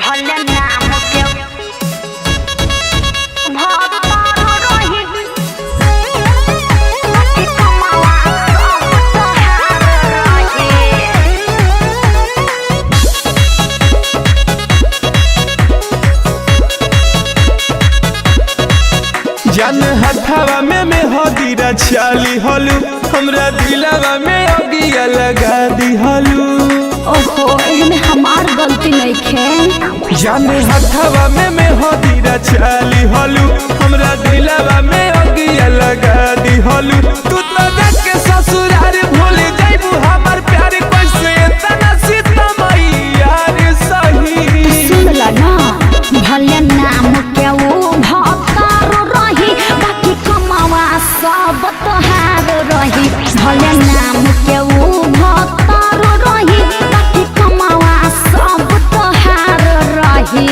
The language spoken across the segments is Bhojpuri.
भले नाम के भतार रही बाकी कमावा सब तोहार रही। जान हथवा में हदीरा चाली हलू हमरा दिलवा में अगिया लगा दी हलू। ओहो एमे हमार गलती नहीं खे। जान हथवा में हदीरा चाली हलू हमरा दिलवा में अगिया लगा दी हलू। तू तो जाके ससुराल भूल जाइबू हमार प्यार कैसे तना सीतमई यार सही। सुन ला ना भले नाम के वो भतार रही बाकी कमावा सब तोहार रही। भले नाम के वो भतार रही बाकी कमावा सब तोहार रही।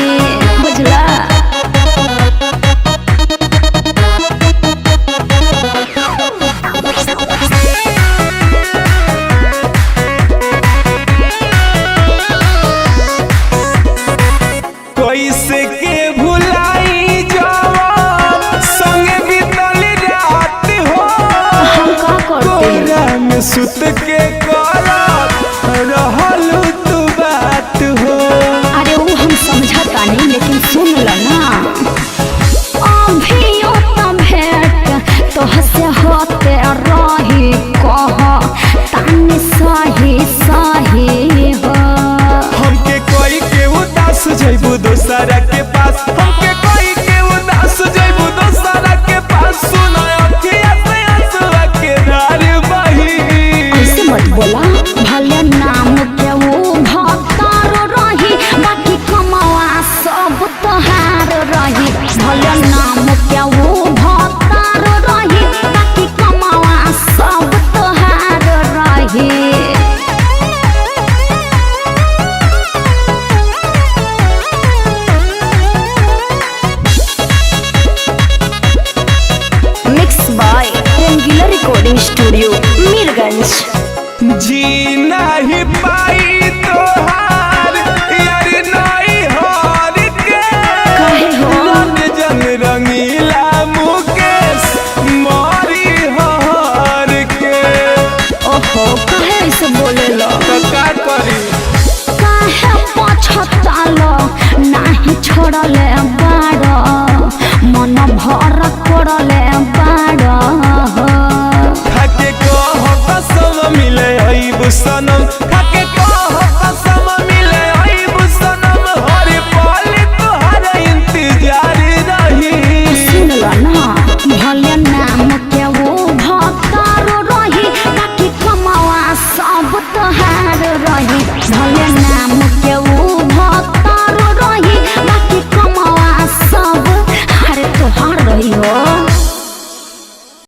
बुझला कैसे के भुलाई जवान संगे बीतल रात हो। हम का करते कोरा में सुत के करत रहलू तू बात हो। अरे वो हम समझता नहीं लेकिन सुन लो ना अभियो तो भेंट तो हंसे होते रही कह तानी सही सही हो। हमके कोई के उदास जइबू दोसरा के पास हमके कोई के उदास जइबू दोसरा के पास। सुना अखिया से आंसुआ के धार बही। ऐसे मत बोला भले नाम के वो भतार रही बाकी कमावा सब तोहार रही। भले नाम के वो भतार रही बाकी कमावा सब तोहार रही। Mix by Rangila recording studio Mirganj. जी नहीं पाई तोहार यार नहीं हार के। काहे हो? रंग जन रंगीला मुकेश मारी हार के। ओहो काहे ऐसे बोले लो तो का करी काहे पछतालो नाही छोड़ले